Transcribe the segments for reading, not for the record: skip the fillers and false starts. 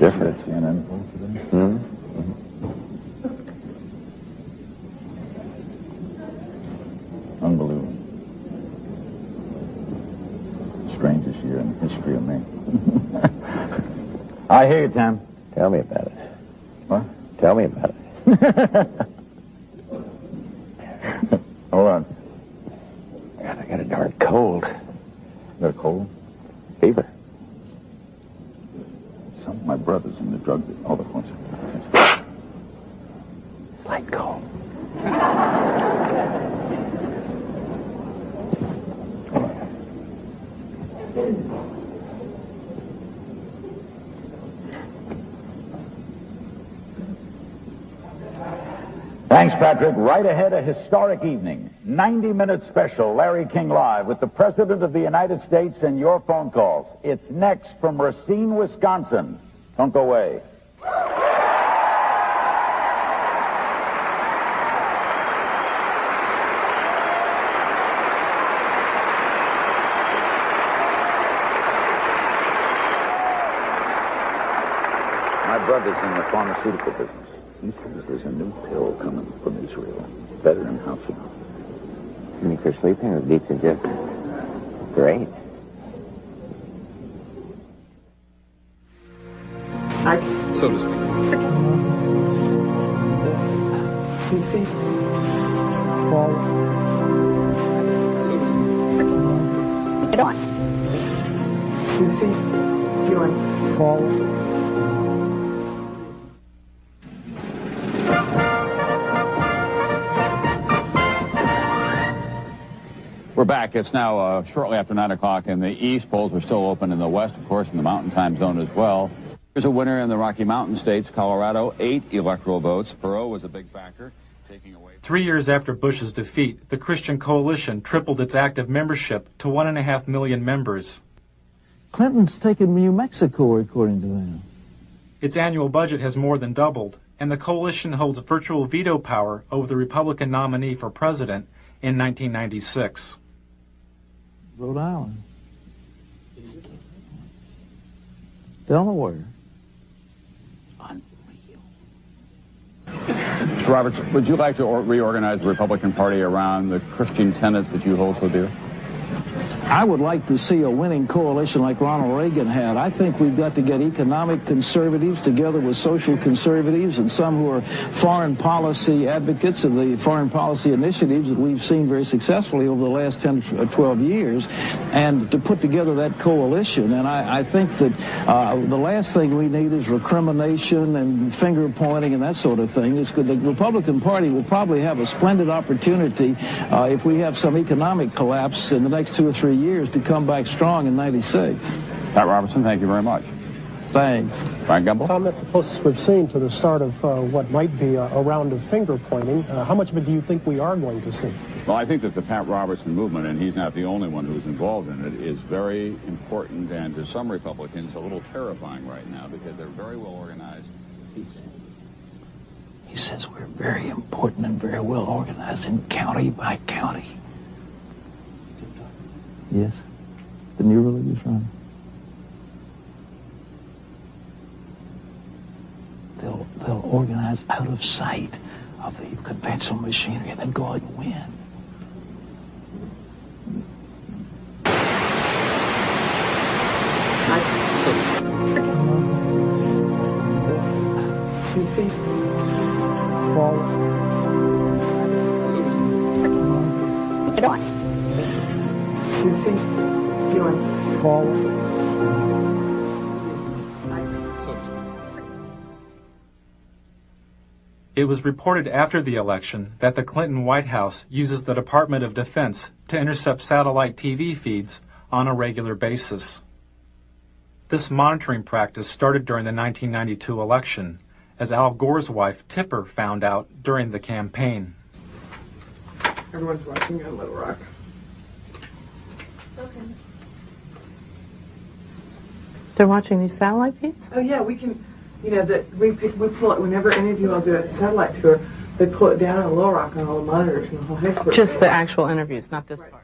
different. CNN poll today? Hmm? Unbelievable. Strangest year in the history of me. I hear you, Tim. Tell me about it. What? Tell me about it. Hold on. God, I got a darn cold. Got a cold? Fever. Some of my brothers in the drug business. Hold on one second. Slight cold. Thanks, Patrick. Right ahead, a historic evening. 90-minute special, Larry King Live, with the President of the United States and your phone calls. It's next from Racine, Wisconsin. Don't go away. My brother's in the pharmaceutical business. He says there's a new pill coming from Israel. Better than housing. You mean for sleeping or decongestant? Great. So to speak. PC. Forward. So to speak. Get on. PC. Doing. Forward. We're back. It's now shortly after 9 o'clock in the east. Polls are still open in the west, of course, in the mountain time zone as well. There's a winner in the Rocky Mountain states. Colorado, 8 electoral votes. Perot was a big factor, taking away... 3 years after Bush's defeat, the Christian Coalition tripled its active membership to 1.5 million members. Clinton's taken New Mexico, according to them. Its annual budget has more than doubled, and the coalition holds virtual veto power over the Republican nominee for president in 1996. Rhode Island. Delaware. Mr. Roberts, would you like to reorganize the Republican Party around the Christian tenets that you hold so dear? I would like to see a winning coalition like Ronald Reagan had. I think we've got to get economic conservatives together with social conservatives and some who are foreign policy advocates of the foreign policy initiatives that we've seen very successfully over the last 10 or 12 years, and to put together that coalition. And I think that the last thing we need is recrimination and finger pointing and that sort of thing. It's good. The Republican Party will probably have a splendid opportunity if we have some economic collapse in the next 2 or 3 years to come back strong in 96. Pat Robertson, thank you very much. Thanks. Frank Gumble? Tom, that's the closest we've seen to the start of what might be a round of finger pointing. How much of it do you think we are going to see? Well, I think that the Pat Robertson movement, and he's not the only one who's involved in it, is very important and to some Republicans a little terrifying right now because they're very well organized. He says we're very important and very well organized in county by county. Yes, the new religious run. They'll organize out of sight of the conventional machinery and then go out and win. PC. Forward. Get on. PC. Doing. Forward. It was reported after the election that the Clinton White House uses the Department of Defense to intercept satellite TV feeds on a regular basis. This monitoring practice started during the 1992 election, as Al Gore's wife, Tipper, found out during the campaign. Everyone's watching on Little Rock. Okay. They're watching these satellite feeds? Oh yeah, we can, you know, that we pull it whenever any of you all do a satellite tour. They pull it down on Little Rock on all the monitors and the whole headquarters. Just the actual interviews, not this part.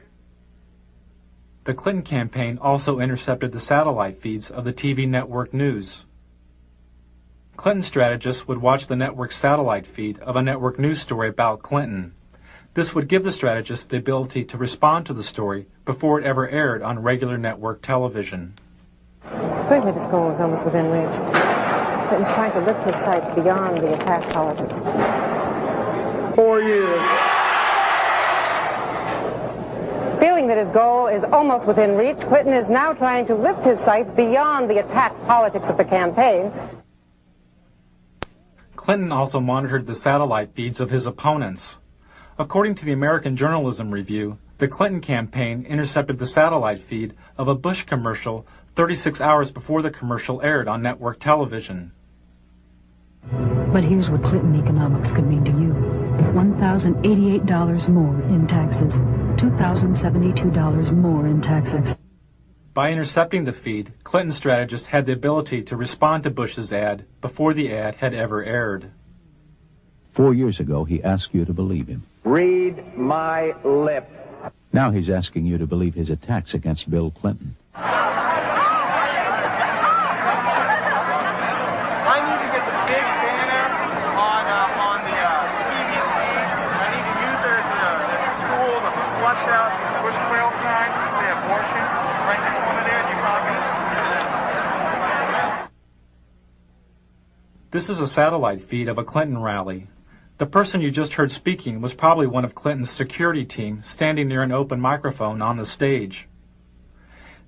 The Clinton campaign also intercepted the satellite feeds of the TV network news. Clinton strategists would watch the network's satellite feed of a network news story about Clinton. This would give the strategist the ability to respond to the story before it ever aired on regular network television. Frankly, this goal is almost within reach. Clinton's trying to lift his sights beyond the attack politics. 4 years. Feeling that his goal is almost within reach, Clinton is now trying to lift his sights beyond the attack politics of the campaign. Clinton also monitored the satellite feeds of his opponents. According to the American Journalism Review, the Clinton campaign intercepted the satellite feed of a Bush commercial 36 hours before the commercial aired on network television. But here's what Clinton economics could mean to you. $1,088 more in taxes. $2,072 more in taxes. By intercepting the feed, Clinton strategists had the ability to respond to Bush's ad before the ad had ever aired. 4 years ago, he asked you to believe him. Read my lips. Now he's asking you to believe his attacks against Bill Clinton. I need to get the big banner on the PVC. I need to use it as a tool to flush out these Bush quail signs that say abortion right in the corner there. Do you copy? This is a satellite feed of a Clinton rally. The person you just heard speaking was probably one of Clinton's security team standing near an open microphone on the stage.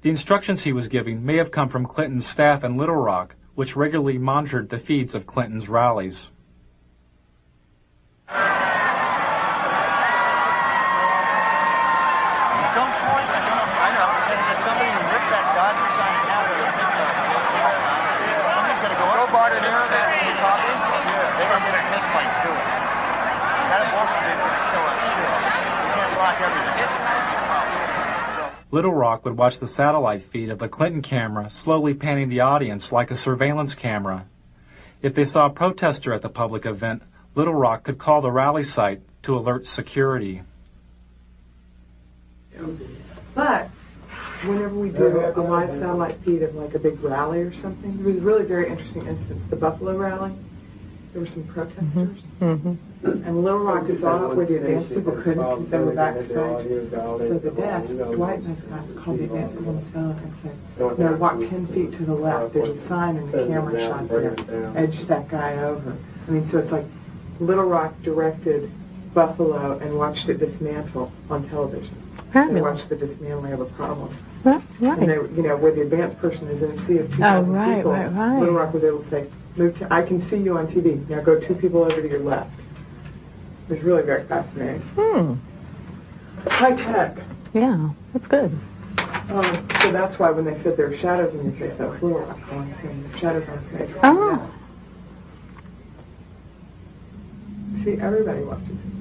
The instructions he was giving may have come from Clinton's staff in Little Rock, which regularly monitored the feeds of Clinton's rallies. Don't point. I know. There's somebody who ripped that Dodger sign out of it. Somebody's going to go barter this and copy. They're going to get a fist fight through it. That abortion is going to kill us too. We can't block everything. Little Rock would watch the satellite feed of the Clinton camera slowly panning the audience like a surveillance camera. If they saw a protester at the public event, Little Rock could call the rally site to alert security. But whenever we do a live satellite feed of like a big rally or something, there was a really very interesting instance, the Buffalo rally. There were some protesters. And Little Rock saw it where the advanced people couldn't because they were backstage. So the desk, Dwight and those guys called the advanced people on the cell and said, no, walk 10 feet to the left. There's a sign and the camera shot there. Edge that guy over. I mean, so it's like Little Rock directed Buffalo and watched it dismantle on television. They watched the dismantling of a problem. Right. And they, you know, where the advanced person is in a sea of 2,000 people, Little Rock was able to say, I can see you on TV. Now go 2 people over to your left. It was really very fascinating. High tech. Yeah, that's good. So that's why when they said there were shadows in your face, that was Little Rock going, saying the shadows on your face. Oh. See, everybody watches it.